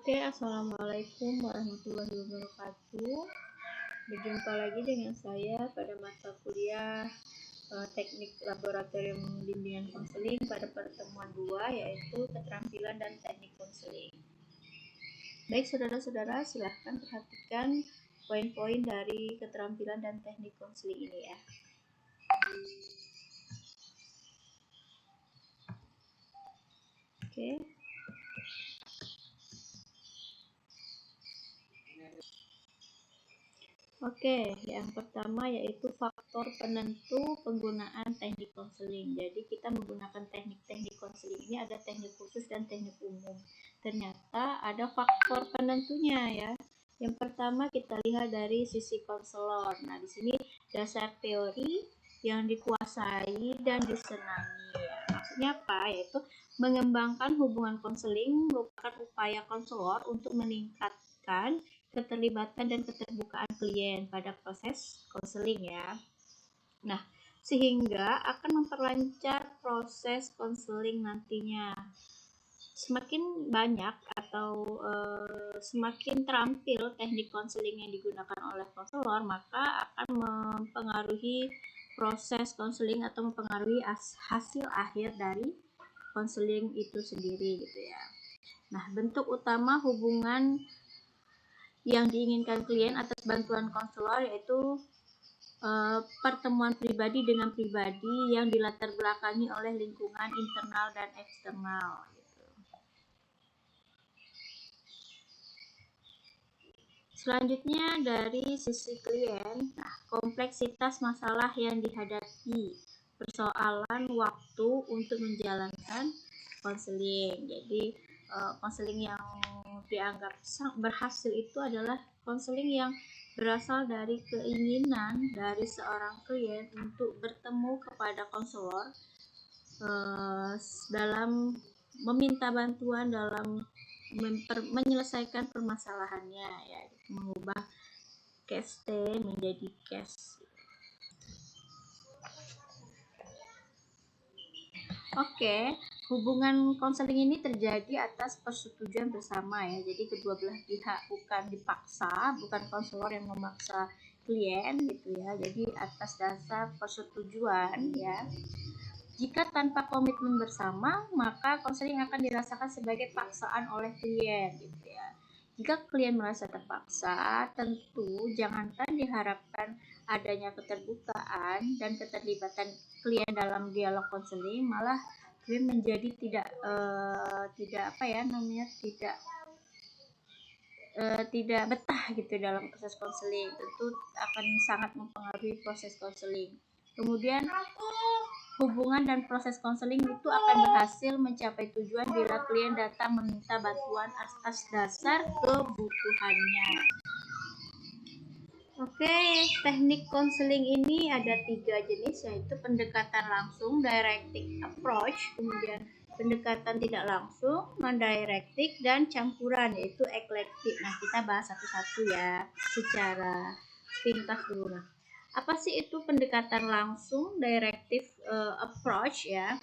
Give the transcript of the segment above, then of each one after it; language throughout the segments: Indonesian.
Oke, assalamualaikum warahmatullahi wabarakatuh. Berjumpa lagi dengan saya pada mata kuliah Teknik Laboratorium Bimbingan Konseling pada pertemuan 2, yaitu Keterampilan dan Teknik Konseling. Baik, saudara-saudara, silahkan perhatikan poin-poin dari keterampilan dan teknik konseling ini ya. Oke. Oke, yang pertama yaitu faktor penentu penggunaan teknik konseling. Jadi kita menggunakan teknik-teknik konseling ini ada teknik khusus dan teknik umum. Ternyata ada faktor penentunya ya. Yang pertama kita lihat dari sisi konselor. Nah, di sini dasar teori yang dikuasai dan disenangi ya. Maksudnya apa? Yaitu mengembangkan hubungan konseling merupakan upaya konselor untuk meningkatkan keterlibatan dan keterbukaan klien pada proses konseling ya. Nah, sehingga akan memperlancar proses konseling nantinya. Semakin banyak atau semakin terampil teknik konseling yang digunakan oleh konselor, maka akan mempengaruhi proses konseling atau mempengaruhi hasil akhir dari konseling itu sendiri gitu ya. Nah, bentuk utama hubungan yang diinginkan klien atas bantuan konselor yaitu pertemuan pribadi dengan pribadi yang dilatar belakangi oleh lingkungan internal dan eksternal gitu. Selanjutnya dari sisi klien, kompleksitas masalah yang dihadapi, persoalan waktu untuk menjalankan konseling. Jadi konseling yang dianggap berhasil itu adalah konseling yang berasal dari keinginan dari seorang klien untuk bertemu kepada konselor dalam meminta bantuan dalam menyelesaikan permasalahannya ya, mengubah case T menjadi case. Oke, hubungan konseling ini terjadi atas persetujuan bersama ya. Jadi kedua belah pihak bukan dipaksa, bukan konselor yang memaksa klien gitu ya. Jadi atas dasar persetujuan ya. Jika tanpa komitmen bersama, maka konseling akan dirasakan sebagai paksaan oleh klien gitu ya. Jika klien merasa terpaksa, tentu jangankan diharapkan adanya keterbukaan dan keterlibatan klien dalam dialog konseling, malah klien menjadi tidak betah gitu dalam proses konseling. Tentu akan sangat mempengaruhi proses konseling. Kemudian hubungan dan proses konseling itu akan berhasil mencapai tujuan bila klien datang meminta bantuan atas dasar kebutuhannya. Oke, teknik konseling ini ada 3 jenis, yaitu pendekatan langsung, directed approach, kemudian pendekatan tidak langsung, non-directed, dan campuran, yaitu eclectic. Nah, kita bahas satu-satu ya, secara pintas dulu. Nah, apa sih itu pendekatan langsung, directive approach ya?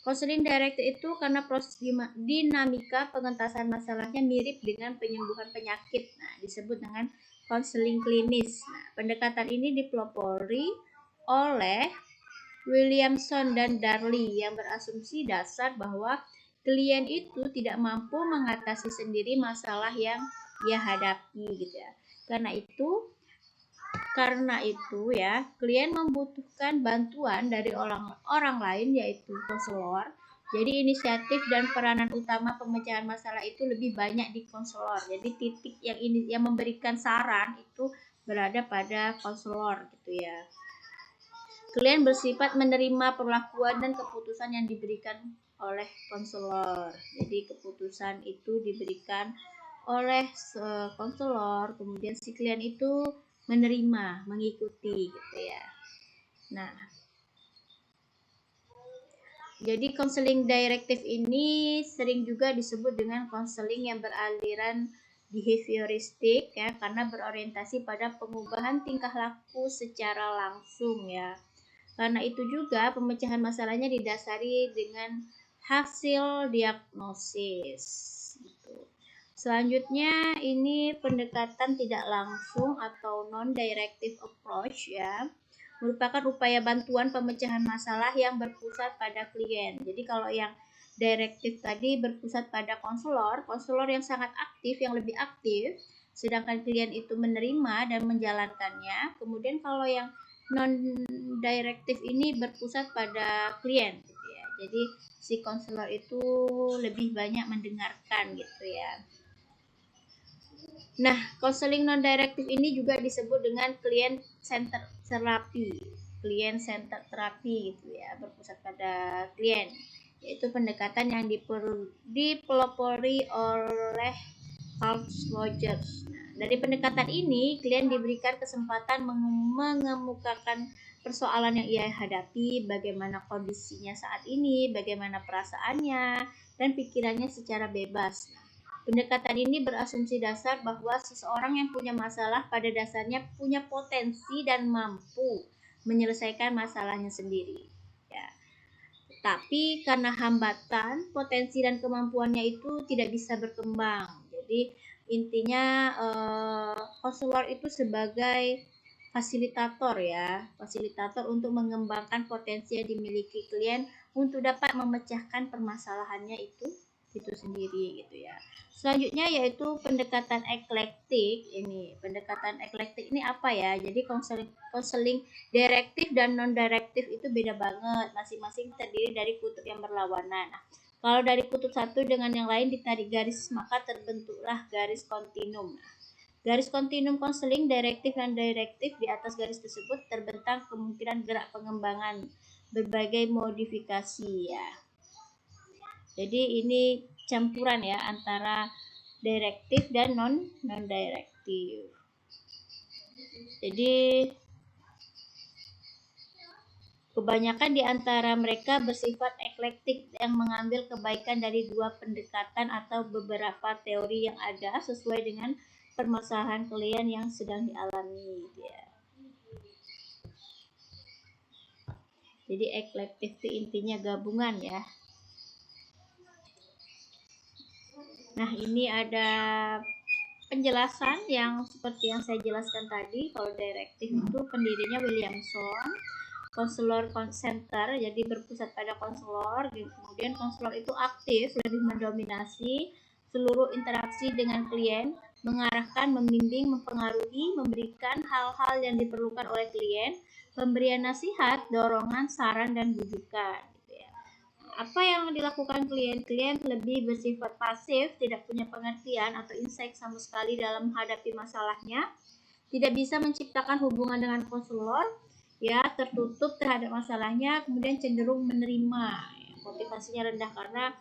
Konseling directed itu karena proses dinamika pengentasan masalahnya mirip dengan penyembuhan penyakit. Nah, disebut dengan konseling klinis. Nah, pendekatan ini dipelopori oleh Williamson dan Darley yang berasumsi dasar bahwa klien itu tidak mampu mengatasi sendiri masalah yang dia hadapi gitu ya. Karena itu ya, klien membutuhkan bantuan dari orang lain yaitu konselor. Jadi inisiatif dan peranan utama pemecahan masalah itu lebih banyak di konselor. Jadi titik yang memberikan saran itu berada pada konselor gitu ya. Klien bersifat menerima perlakuan dan keputusan yang diberikan oleh konselor. Jadi keputusan itu diberikan oleh konselor, kemudian si klien itu menerima, mengikuti gitu ya. Nah, jadi konseling directive ini sering juga disebut dengan konseling yang beraliran behavioristik ya, karena berorientasi pada pengubahan tingkah laku secara langsung ya. Karena itu juga pemecahan masalahnya didasari dengan hasil diagnosis gitu. Selanjutnya ini pendekatan tidak langsung atau non-directive approach ya. Merupakan upaya bantuan pemecahan masalah yang berpusat pada klien. Jadi kalau yang direktif tadi berpusat pada konselor yang sangat aktif, yang lebih aktif, sedangkan klien itu menerima dan menjalankannya. Kemudian kalau yang non-directive ini berpusat pada klien gitu ya. Jadi si konselor itu lebih banyak mendengarkan gitu ya. Nah, konseling non-directive ini juga disebut dengan client center therapy. Client center therapy gitu ya, berpusat pada klien. Yaitu pendekatan yang dipelopori oleh Carl Rogers. Nah, dari pendekatan ini, klien diberikan kesempatan mengemukakan persoalan yang ia hadapi, bagaimana kondisinya saat ini, bagaimana perasaannya, dan pikirannya secara bebas. Pendekatan ini berasumsi dasar bahwa seseorang yang punya masalah pada dasarnya punya potensi dan mampu menyelesaikan masalahnya sendiri. Ya. Tapi karena hambatan, potensi dan kemampuannya itu tidak bisa berkembang. Jadi intinya konselor itu sebagai fasilitator ya, fasilitator untuk mengembangkan potensi yang dimiliki klien untuk dapat memecahkan permasalahannya itu sendiri gitu ya. Selanjutnya yaitu pendekatan eklektik. Ini pendekatan eklektik ini apa ya? Jadi konseling direktif dan non direktif itu beda banget, masing-masing terdiri dari kutub yang berlawanan. Nah, kalau dari kutub satu dengan yang lain ditarik garis, maka terbentuklah garis kontinum. Garis kontinum konseling direktif dan direktif, di atas garis tersebut terbentang kemungkinan gerak pengembangan berbagai modifikasi ya. Jadi ini campuran ya antara direktif dan non direktif. Jadi kebanyakan di antara mereka bersifat eklektik yang mengambil kebaikan dari dua pendekatan atau beberapa teori yang ada sesuai dengan permasalahan klien yang sedang dialami ya. Jadi eklektik itu intinya gabungan ya. Nah, ini ada penjelasan yang seperti yang saya jelaskan tadi. Kalau direktif itu pendirinya Williamson, konselor center, jadi berpusat pada konselor. Kemudian konselor itu aktif, lebih mendominasi seluruh interaksi dengan klien, mengarahkan, membimbing, mempengaruhi, memberikan hal-hal yang diperlukan oleh klien, pemberian nasihat, dorongan, saran, dan bujukan. Apa yang dilakukan klien lebih bersifat pasif, tidak punya pengertian atau insight sama sekali dalam menghadapi masalahnya, tidak bisa menciptakan hubungan dengan konselor, ya, tertutup terhadap masalahnya, kemudian cenderung menerima. Motivasinya rendah karena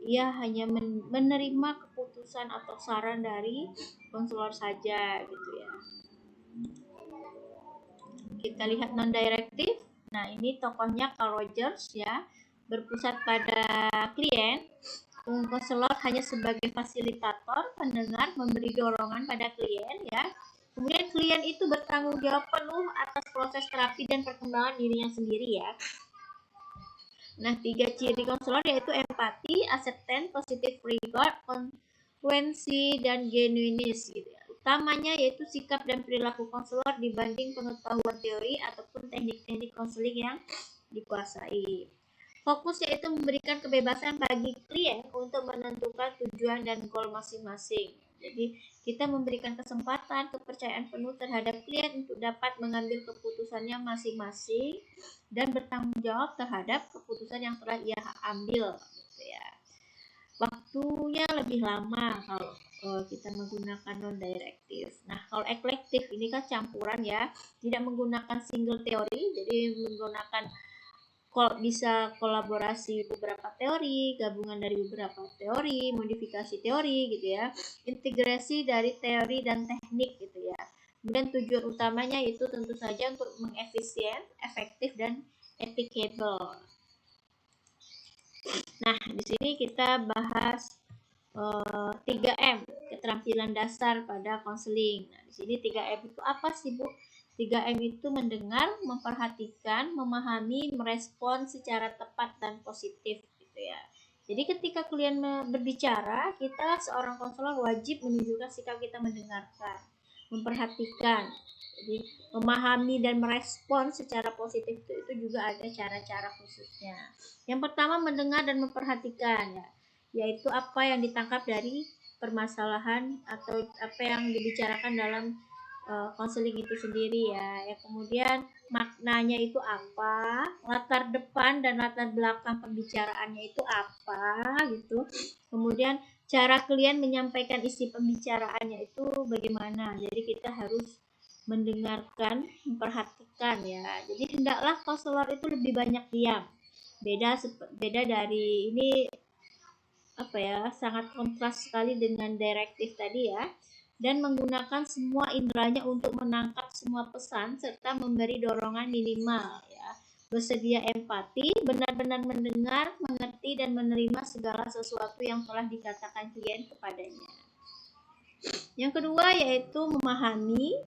ia hanya menerima keputusan atau saran dari konselor saja gitu ya. Kita lihat non direktif. Nah, ini tokohnya Carl Rogers ya, berpusat pada klien. Konselor hanya sebagai fasilitator, pendengar, memberi dorongan pada klien ya. Kemudian klien itu bertanggung jawab penuh atas proses terapi dan perkembangan dirinya sendiri ya. Nah, 3 ciri konselor yaitu empati, acceptance, positive regard, konsekuensi, dan genuineness gitu ya. Utamanya yaitu sikap dan perilaku konselor dibanding pengetahuan teori ataupun teknik-teknik konseling yang dikuasai. Fokus yaitu memberikan kebebasan bagi klien untuk menentukan tujuan dan goal masing-masing. Jadi kita memberikan kesempatan, kepercayaan penuh terhadap klien untuk dapat mengambil keputusannya masing-masing dan bertanggung jawab terhadap keputusan yang telah ia ambil. Gitu ya. Waktunya lebih lama kalau kita menggunakan non-direktif. Nah, kalau eklektif ini kan campuran ya, tidak menggunakan single teori, jadi menggunakan bisa kolaborasi beberapa teori, gabungan dari beberapa teori, modifikasi teori gitu ya, integrasi dari teori dan teknik gitu ya. Kemudian tujuan utamanya itu tentu saja untuk mengefisien, efektif, dan applicable. Nah, di sini kita bahas 3M, keterampilan dasar pada konseling. Nah, di sini 3M itu apa sih, Bu? 3M itu mendengar, memperhatikan, memahami, merespon secara tepat dan positif gitu ya. Jadi ketika klien berbicara, kita seorang konselor wajib menunjukkan sikap kita mendengarkan, memperhatikan, jadi memahami dan merespon secara positif itu juga ada cara-cara khususnya. Yang pertama mendengar dan memperhatikan, ya, yaitu apa yang ditangkap dari permasalahan atau apa yang dibicarakan dalam konseling itu sendiri ya. Yang kemudian maknanya itu apa, latar depan dan latar belakang pembicaraannya itu apa gitu. Kemudian cara klien menyampaikan isi pembicaraannya itu bagaimana. Jadi kita harus mendengarkan, memperhatikan ya. Jadi hendaklah konselor itu lebih banyak diam. Beda dari ini apa ya, sangat kontras sekali dengan direktif tadi ya, dan menggunakan semua inderanya untuk menangkap semua pesan serta memberi dorongan minimal ya. Bersedia empati, benar-benar mendengar, mengerti dan menerima segala sesuatu yang telah dikatakan klien kepadanya. Yang kedua yaitu memahami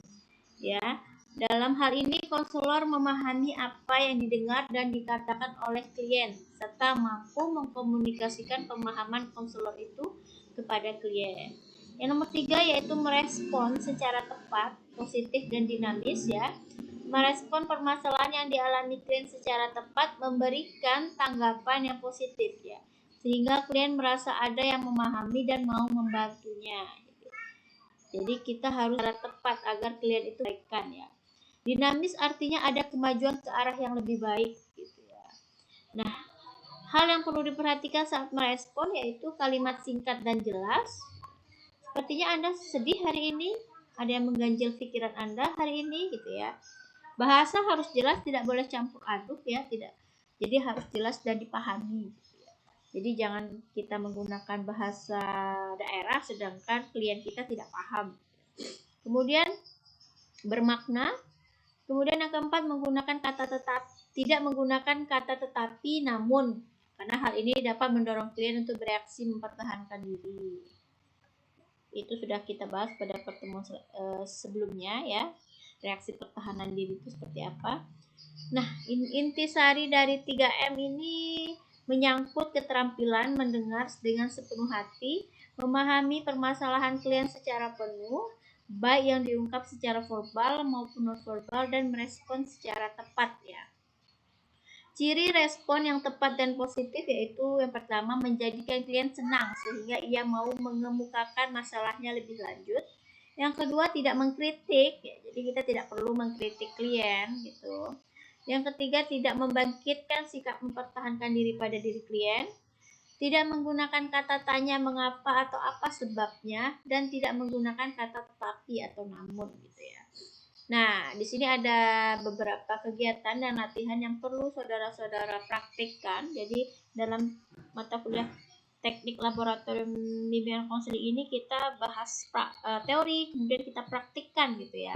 ya. Dalam hal ini konselor memahami apa yang didengar dan dikatakan oleh klien serta mampu mengkomunikasikan pemahaman konselor itu kepada klien. Yang nomor 3 yaitu merespon secara tepat, positif dan dinamis ya. Merespon permasalahan yang dialami klien secara tepat, memberikan tanggapan yang positif ya. Sehingga klien merasa ada yang memahami dan mau membantunya. Jadi kita harus secara tepat agar klien itu baikkan ya. Dinamis artinya ada kemajuan ke arah yang lebih baik gitu ya. Nah, hal yang perlu diperhatikan saat merespon yaitu kalimat singkat dan jelas. Sepertinya Anda sedih hari ini, ada yang mengganjal pikiran Anda hari ini gitu ya. Bahasa harus jelas, tidak boleh campur aduk ya, tidak. Jadi harus jelas dan dipahami. Jadi jangan kita menggunakan bahasa daerah sedangkan klien kita tidak paham. Kemudian bermakna. Kemudian yang keempat menggunakan kata tidak menggunakan kata tetapi namun, karena hal ini dapat mendorong klien untuk bereaksi mempertahankan diri. Itu sudah kita bahas pada pertemuan sebelumnya ya. Reaksi pertahanan diri itu seperti apa. Nah, intisari dari 3M ini menyangkut keterampilan mendengar dengan sepenuh hati, memahami permasalahan klien secara penuh, baik yang diungkap secara verbal maupun non-verbal, dan merespon secara tepat ya. Ciri respon yang tepat dan positif yaitu yang pertama menjadikan klien senang sehingga ia mau mengemukakan masalahnya lebih lanjut. Yang kedua tidak mengkritik ya, jadi kita tidak perlu mengkritik klien gitu. Yang ketiga tidak membangkitkan sikap mempertahankan diri pada diri klien. Tidak menggunakan kata tanya mengapa atau apa sebabnya, dan tidak menggunakan kata tetapi atau namun gitu ya. Nah, di sini ada beberapa kegiatan dan latihan yang perlu saudara-saudara praktikkan. Jadi dalam mata kuliah teknik laboratorium bimbingan konseling ini kita bahas teori, kemudian kita praktikkan gitu ya.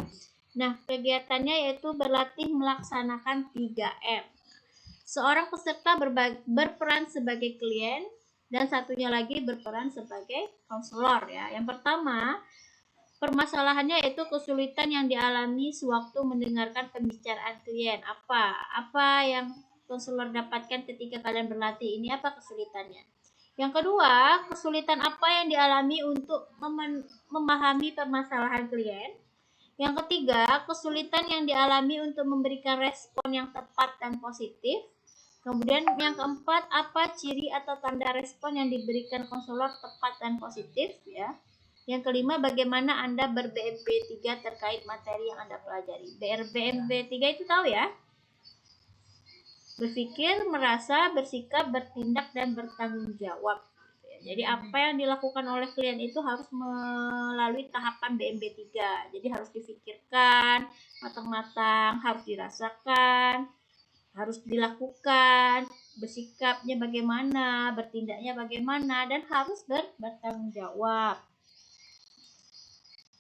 Nah, kegiatannya yaitu berlatih melaksanakan 3M. Seorang peserta berperan sebagai klien dan satunya lagi berperan sebagai konselor ya. Yang pertama, permasalahannya yaitu kesulitan yang dialami sewaktu mendengarkan pembicaraan klien. Apa yang konselor dapatkan ketika kalian berlatih ini, apa kesulitannya? Yang kedua, kesulitan apa yang dialami untuk memahami permasalahan klien? Yang ketiga, kesulitan yang dialami untuk memberikan respon yang tepat dan positif. Kemudian yang keempat, apa ciri atau tanda respon yang diberikan konselor tepat dan positif ya. Yang kelima, bagaimana Anda ber-BMP 3 terkait materi yang Anda pelajari. BMP 3 itu tahu ya? Berpikir, merasa, bersikap, bertindak, dan bertanggung jawab. Jadi apa yang dilakukan oleh klien itu harus melalui tahapan BMP 3. Jadi harus difikirkan matang-matang, harus dirasakan, harus dilakukan, bersikapnya bagaimana, bertindaknya bagaimana, dan harus bertanggung jawab.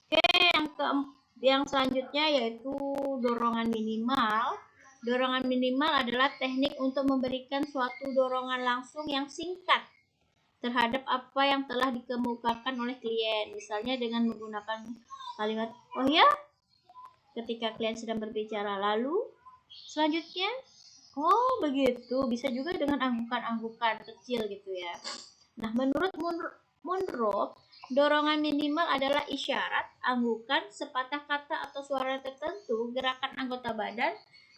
Oke, yang selanjutnya yaitu dorongan minimal. Dorongan minimal adalah teknik untuk memberikan suatu dorongan langsung yang singkat terhadap apa yang telah dikemukakan oleh klien. Misalnya dengan menggunakan kalimat, oh ya, ketika klien sedang berbicara. Lalu, selanjutnya, Oh, begitu. Bisa juga dengan anggukan-anggukan kecil gitu ya. Nah, menurut Munro, dorongan minimal adalah isyarat, anggukan, sepatah kata atau suara tertentu, gerakan anggota badan,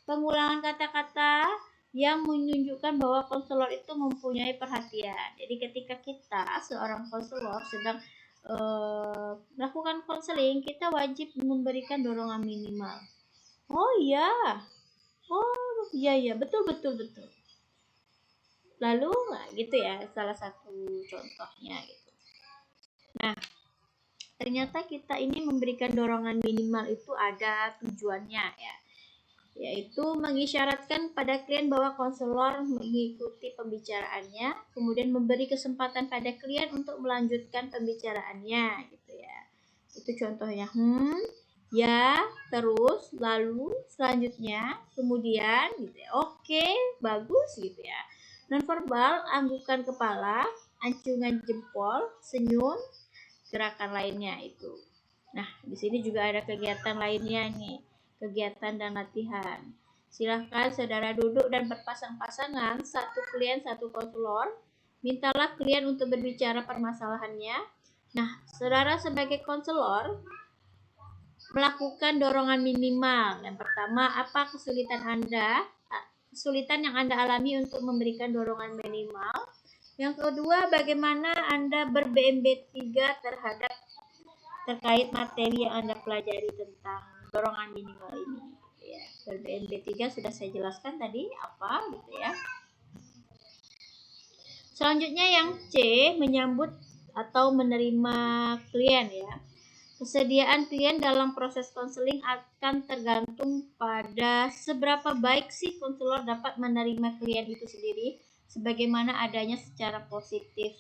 pengulangan kata-kata yang menunjukkan bahwa konselor itu mempunyai perhatian. Jadi ketika kita seorang konselor sedang melakukan konseling, kita wajib memberikan dorongan minimal. Oh iya, oh iya betul betul betul. Lalu gitu ya, salah satu contohnya gitu. Nah, ternyata kita ini memberikan dorongan minimal itu ada tujuannya ya, yaitu mengisyaratkan pada klien bahwa konselor mengikuti pembicaraannya, kemudian memberi kesempatan pada klien untuk melanjutkan pembicaraannya gitu ya. Itu contohnya, ya, terus, lalu, selanjutnya, kemudian gitu ya. Oke, bagus gitu ya. Nonverbal, anggukan kepala, acungan jempol, senyum, gerakan lainnya itu. Nah, di sini juga ada kegiatan lainnya nih, kegiatan dan latihan. Silahkan saudara duduk dan berpasang-pasangan, satu klien, satu konselor. Mintalah klien untuk berbicara permasalahannya. Nah, saudara sebagai konselor melakukan dorongan minimal. Yang pertama, apa kesulitan Anda? Kesulitan yang Anda alami untuk memberikan dorongan minimal. Yang kedua, bagaimana Anda ber-BMB 3 terkait materi yang Anda pelajari tentang dorongan minimal ini. Ya, ber-BMB 3 sudah saya jelaskan tadi apa gitu ya. Selanjutnya yang C, menyambut atau menerima klien ya. Kesediaan klien dalam proses konseling akan tergantung pada seberapa baik sih konselor dapat menerima klien itu sendiri sebagaimana adanya secara positif.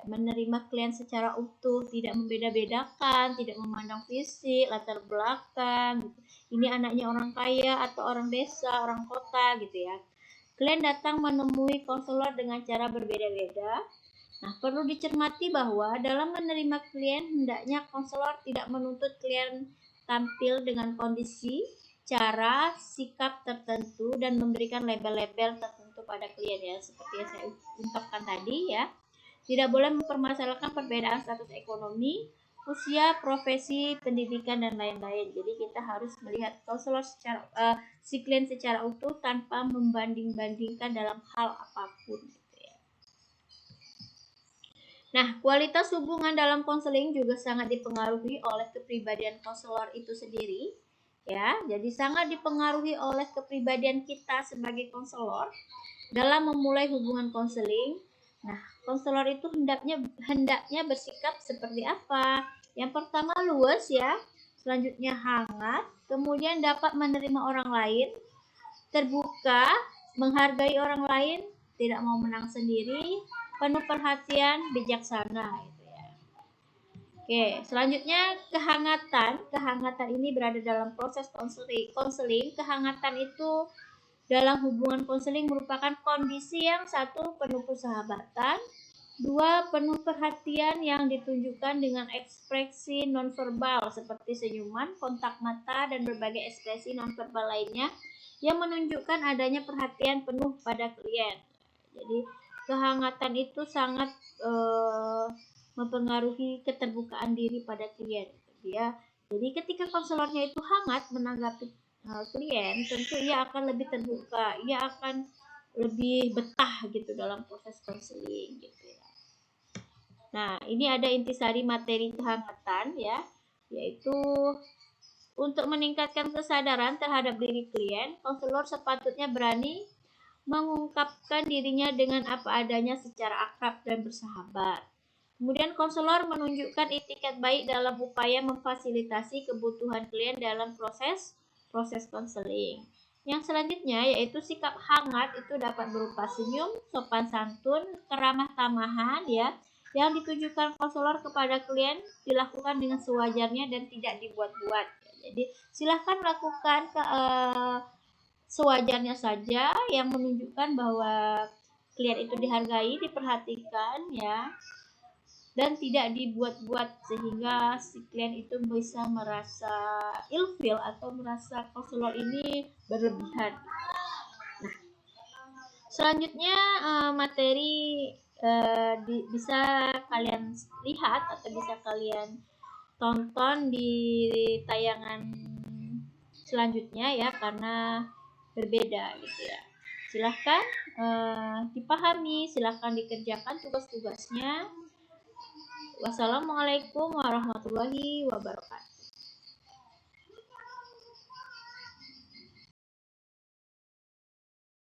Menerima klien secara utuh, tidak membeda-bedakan, tidak memandang fisik, latar belakang. Gitu. Ini anaknya orang kaya atau orang desa, orang kota gitu ya. Klien datang menemui konselor dengan cara berbeda-beda. Nah, perlu dicermati bahwa dalam menerima klien, hendaknya konselor tidak menuntut klien tampil dengan kondisi, cara, sikap tertentu, dan memberikan label-label tertentu pada klien ya, seperti yang saya ungkapkan tadi ya. Tidak boleh mempermasalahkan perbedaan status ekonomi, usia, profesi, pendidikan, dan lain-lain. Jadi kita harus melihat konselor si klien secara utuh tanpa membanding-bandingkan dalam hal apapun. Nah, kualitas hubungan dalam konseling juga sangat dipengaruhi oleh kepribadian konselor itu sendiri. Ya, jadi sangat dipengaruhi oleh kepribadian kita sebagai konselor dalam memulai hubungan konseling. Nah, konselor itu hendaknya bersikap seperti apa? Yang pertama luas ya, selanjutnya hangat, kemudian dapat menerima orang lain, terbuka, menghargai orang lain, tidak mau menang sendiri, penuh perhatian, bijaksana gitu ya. Oke, selanjutnya kehangatan. Kehangatan ini berada dalam proses konseling. Kehangatan itu dalam hubungan konseling merupakan kondisi yang satu penuh persahabatan, dua penuh perhatian yang ditunjukkan dengan ekspresi nonverbal seperti senyuman, kontak mata, dan berbagai ekspresi nonverbal lainnya yang menunjukkan adanya perhatian penuh pada klien. Jadi kehangatan itu sangat mempengaruhi keterbukaan diri pada klien. Jadi ketika konselornya itu hangat menanggapi klien, tentu ia akan lebih terbuka, ia akan lebih betah gitu dalam proses konseling gitu ya. Nah, ini ada intisari materi kehangatan ya, yaitu untuk meningkatkan kesadaran terhadap diri klien, konselor sepatutnya berani mengungkapkan dirinya dengan apa adanya secara akrab dan bersahabat. Kemudian konselor menunjukkan itikat baik dalam upaya memfasilitasi kebutuhan klien dalam proses konseling. Yang selanjutnya yaitu sikap hangat itu dapat berupa senyum, sopan santun, keramah tamahan ya, yang ditujukan konselor kepada klien dilakukan dengan sewajarnya dan tidak dibuat-buat. Jadi silahkan lakukan sewajarnya saja yang menunjukkan bahwa klien itu dihargai, diperhatikan ya, dan tidak dibuat-buat sehingga si klien itu bisa merasa ilfil atau merasa konselor ini berlebihan. Nah, Selanjutnya materi bisa kalian lihat atau bisa kalian tonton di tayangan selanjutnya ya, karena berbeda gitu ya. Silahkan dipahami, silahkan dikerjakan tugas-tugasnya. Wassalamualaikum warahmatullahi wabarakatuh.